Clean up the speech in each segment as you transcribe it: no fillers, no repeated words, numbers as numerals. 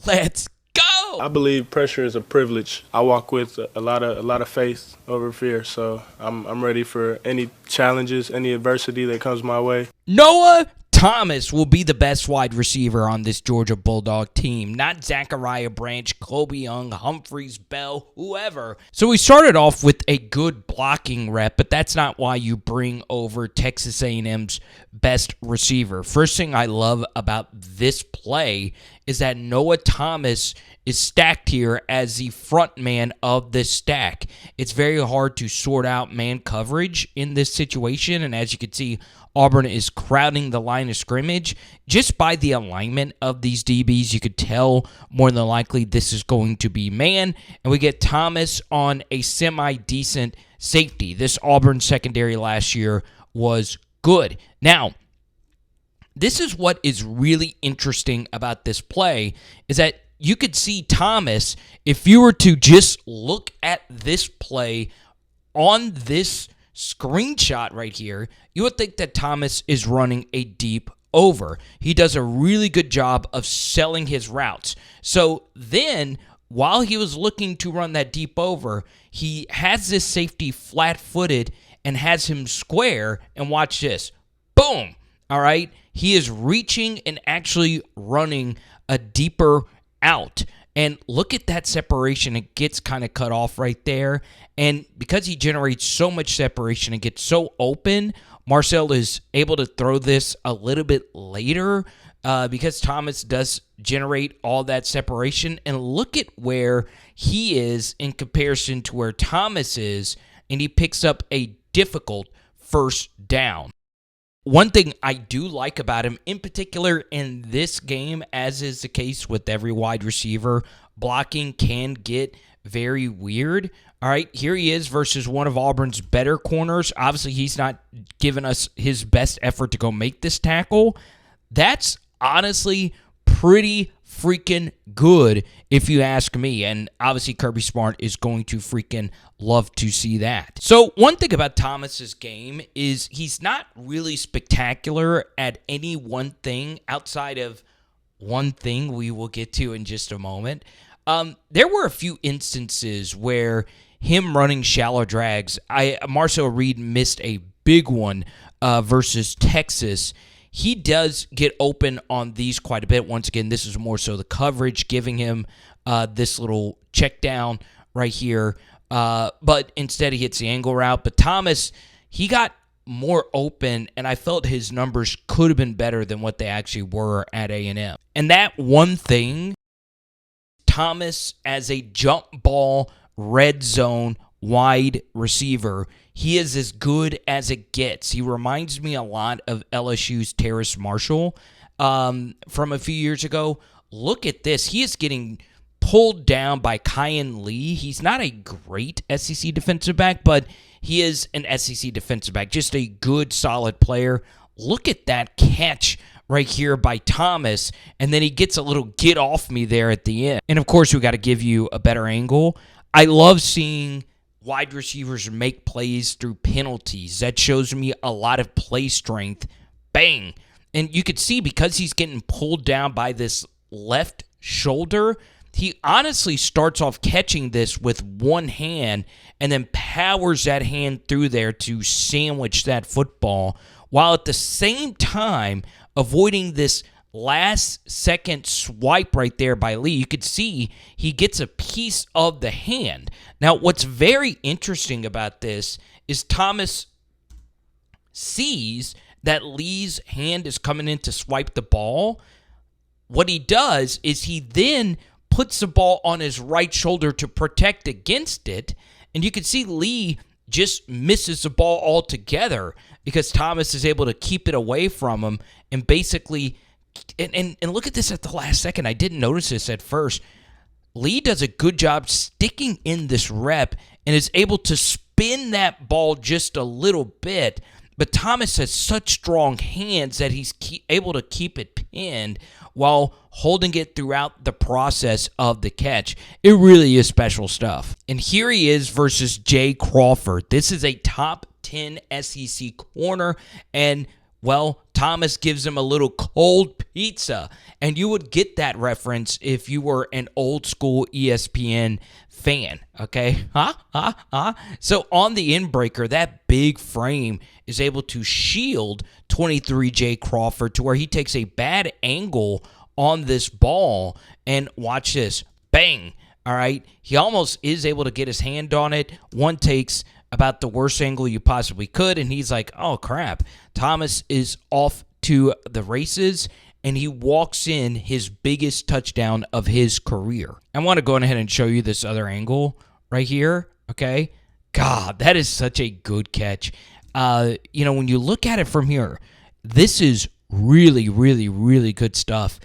Let's go. I believe pressure is a privilege. I walk with a lot of faith over fear, so I'm ready for any challenges, any adversity that comes my way. Noah Thomas will be the best wide receiver on this Georgia Bulldog team, not Zachariah Branch, Kobe Young, Humphreys, Bell, whoever. So we started off with a good blocking rep, but that's not why you bring over Texas A&M's best receiver. First thing I love about this play is that Noah Thomas is stacked here as the front man of this stack. It's very hard to sort out man coverage in this situation, and as you can see, Auburn is crowding the line of scrimmage. Just by the alignment of these DBs, you could tell more than likely this is going to be man, and we get Thomas on a semi-decent safety. This Auburn secondary last year was good. Now, this is what is really interesting about this play, is that you could see Thomas, if you were to just look at this play on this screenshot right here, you would think that Thomas is running a deep over. He does a really good job of selling his routes. So then, while he was looking to run that deep over, he has this safety flat-footed and has him square, and watch this. Boom! All right? He is reaching and actually running a deeper out. And look at that separation. It gets kind of cut off right there. And because he generates so much separation and gets so open, Marcel is able to throw this a little bit later because Thomas does generate all that separation. And look at where he is in comparison to where Thomas is, and he picks up a difficult first down. One thing I do like about him, in particular in this game, as is the case with every wide receiver, blocking can get very weird. All right, here he is versus one of Auburn's better corners. Obviously, he's not giving us his best effort to go make this tackle. That's honestly pretty freaking good, if you ask me. And obviously, Kirby Smart is going to freaking love to see that. So one thing about Thomas's game is he's not really spectacular at any one thing outside of one thing we will get to in just a moment. There were a few instances where him running shallow drags, Marcel Reed missed a big one versus Texas. He does get open on these quite a bit. Once again, this is more so the coverage, giving him this little check down right here. But instead he hits the angle route. But Thomas, he got more open, and I felt his numbers could have been better than what they actually were at A&M. And that one thing, Thomas as a jump ball, red zone, wide receiver, he is as good as it gets. He reminds me a lot of LSU's Terrace Marshall from a few years ago. Look at this. He is getting pulled down by Kyan Lee. He's not a great SEC defensive back, but he is an SEC defensive back. Just a good, solid player. Look at that catch right here by Thomas, and then he gets a little get off me there at the end. And of course, we got to give you a better angle. I love seeing wide receivers make plays through penalties. That shows me a lot of play strength. Bang! And you could see, because he's getting pulled down by this left shoulder, he honestly starts off catching this with one hand and then powers that hand through there to sandwich that football, while at the same time avoiding this last-second swipe right there by Lee. You could see he gets a piece of the hand. Now, what's very interesting about this is Thomas sees that Lee's hand is coming in to swipe the ball. What he does is he then puts the ball on his right shoulder to protect against it, and you can see Lee just misses the ball altogether because Thomas is able to keep it away from him and basically, and look at this at the last second. I didn't notice this at first. Lee does a good job sticking in this rep and is able to spin that ball just a little bit, but Thomas has such strong hands that he's able to keep it pinned while holding it throughout the process of the catch. It really is special stuff. And here he is versus Jay Crawford. This is a top 10 SEC corner, and Well, Thomas gives him a little cold pizza. And you would get that reference if you were an old school ESPN fan. Okay? So on the inbreaker, that big frame is able to shield 23J Crawford to where he takes a bad angle on this ball. And watch this. Bang. All right? He almost is able to get his hand on it. One takes about the worst angle you possibly could, and he's like, oh, crap. Thomas is off to the races, and he walks in his biggest touchdown of his career. I want to go ahead and show you this other angle right here, okay? God, that is such a good catch. When you look at it from here, this is really, really, really good stuff.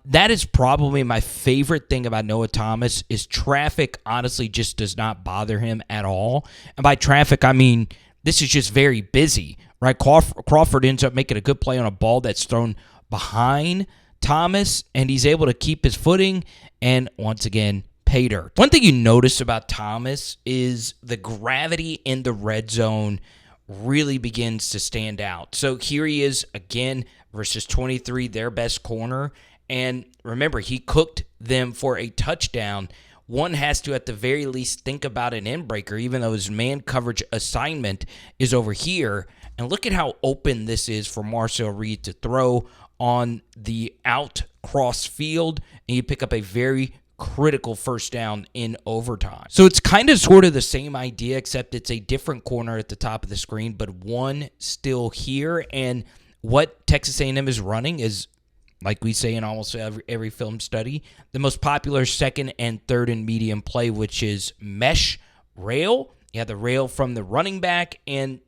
That is probably my favorite thing about Noah Thomas is traffic honestly just does not bother him at all. And by traffic, I mean this is just very busy, right? Crawford ends up making a good play on a ball that's thrown behind Thomas, and he's able to keep his footing and, once again, pay dirt. One thing you notice about Thomas is the gravity in the red zone really begins to stand out. So here he is again versus 23, their best corner. And remember, he cooked them for a touchdown. One has to, at the very least, think about an inbreaker, even though his man coverage assignment is over here. And look at how open this is for Marcel Reed to throw on the out cross field. And you pick up a very critical first down in overtime. So it's kind of sort of the same idea, except it's a different corner at the top of the screen, but one still here. And what Texas A&M is running is, like we say in almost every film study, the most popular second and third and medium play, which is mesh rail. You have the rail from the running back, and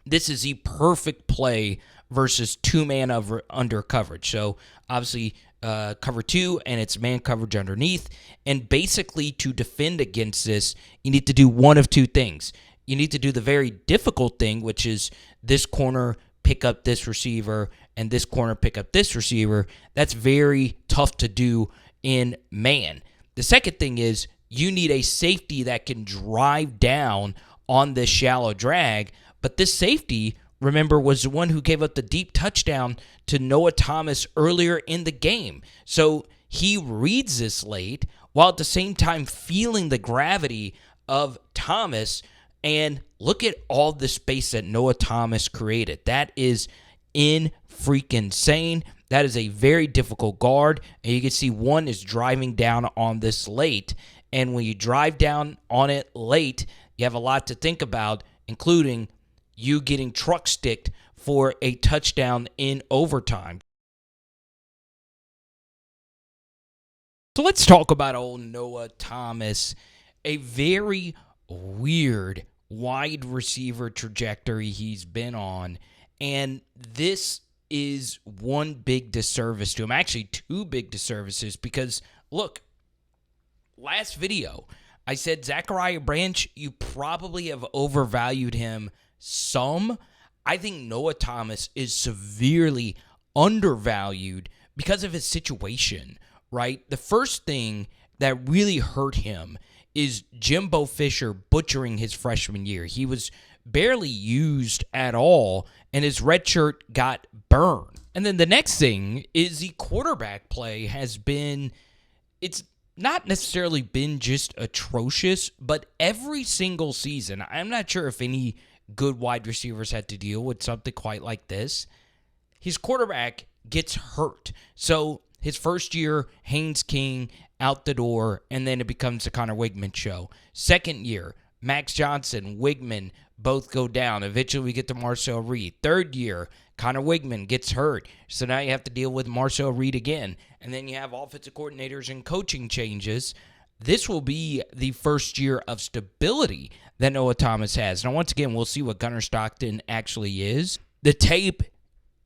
this is the perfect play versus two-man under coverage. So obviously cover two, and it's man coverage underneath. And basically to defend against this, you need to do one of two things. You need to do the very difficult thing, which is this corner pick up this receiver, and this corner pick up this receiver. That's very tough to do in man. The second thing is you need a safety that can drive down on this shallow drag. But this safety, remember, was the one who gave up the deep touchdown to Noah Thomas earlier in the game. So he reads this late while at the same time feeling the gravity of Thomas. And look at all the space that Noah Thomas created. That is insane. That is a very difficult guard. And you can see one is driving down on this late. And when you drive down on it late, you have a lot to think about, including you getting truck sticked for a touchdown in overtime. So let's talk about old Noah Thomas. A very weird wide receiver trajectory he's been on. And this is one big disservice to him. Actually, two big disservices because, look, last video, I said Zachariah Branch, you probably have overvalued him some. I think Noah Thomas is severely undervalued because of his situation, right? The first thing that really hurt him is Jimbo Fisher butchering his freshman year. He was barely used at all, and his red shirt got burned. And then the next thing is the quarterback play has been, it's not necessarily been just atrocious, but every single season, I'm not sure if any good wide receivers had to deal with something quite like this. His quarterback gets hurt. So his first year, Haynes King out the door, and then it becomes the Connor Wigman show. Second year, Max Johnson, Wigman both go down. Eventually we get to Marcel Reed. Third year, Connor Wigman gets hurt. So now you have to deal with Marcel Reed again. And then you have offensive coordinators and coaching changes. This will be the first year of stability that Noah Thomas has. Now, once again, we'll see what Gunnar Stockton actually is. The tape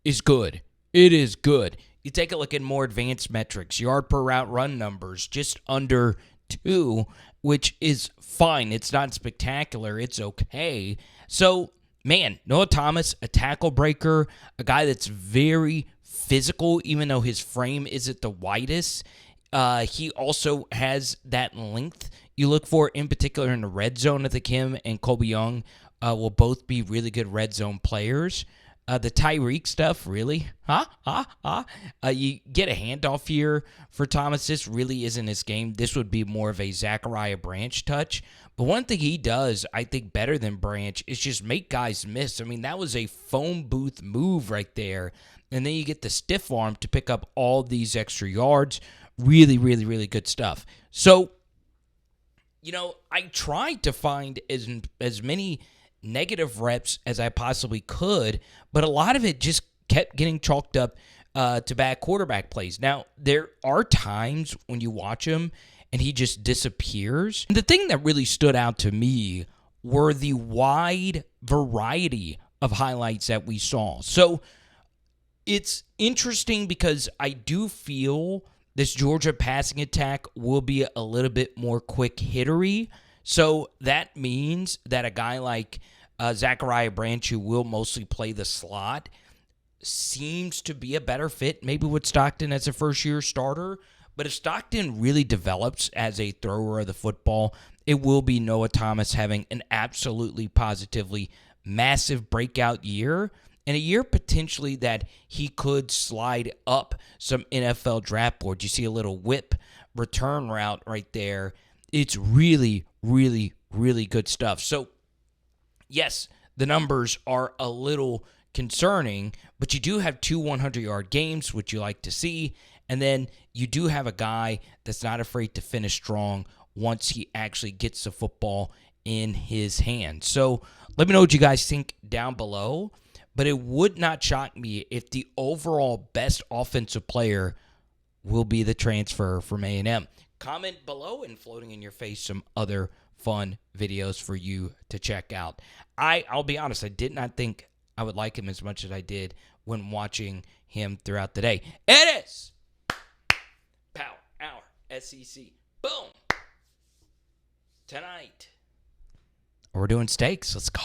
is good. It is good. You take a look at more advanced metrics. Yard per route run numbers, just under 2, which is fine. It's not spectacular. It's okay. So, man, Noah Thomas, a tackle breaker, a guy that's very physical, even though his frame isn't the widest. He also has that length you look for, in particular in the red zone. I think him and Colby Young will both be really good red zone players. The Tyreek stuff, really? You get a handoff here for Thomas. This really isn't his game. This would be more of a Zachariah Branch touch. But one thing he does, I think, better than Branch is just make guys miss. I mean, that was a phone booth move right there. And then you get the stiff arm to pick up all these extra yards. Really, really, really good stuff. So, I tried to find as many negative reps as I possibly could, but a lot of it just kept getting chalked up to bad quarterback plays. Now, there are times when you watch him and he just disappears. And the thing that really stood out to me were the wide variety of highlights that we saw. So it's interesting because I do feel this Georgia passing attack will be a little bit more quick hittery. So that means that a guy like Zachariah Branch, who will mostly play the slot, seems to be a better fit maybe with Stockton as a first-year starter. But if Stockton really develops as a thrower of the football, it will be Noah Thomas having an absolutely positively massive breakout year, and a year potentially that he could slide up some NFL draft boards. You see a little whip return route right there. It's really, really, really good stuff. So, yes, the numbers are a little concerning, but you do have 2 100-yard games, which you like to see, and then you do have a guy that's not afraid to finish strong once he actually gets the football in his hand. So let me know what you guys think down below, but it would not shock me if the overall best offensive player will be the transfer from A&M. Comment below and floating in your face some other fun videos for you to check out. I'll be honest, I did not think I would like him as much as I did when watching him throughout the day. It is Power Hour SEC. Boom. Tonight, we're doing steaks. Let's go.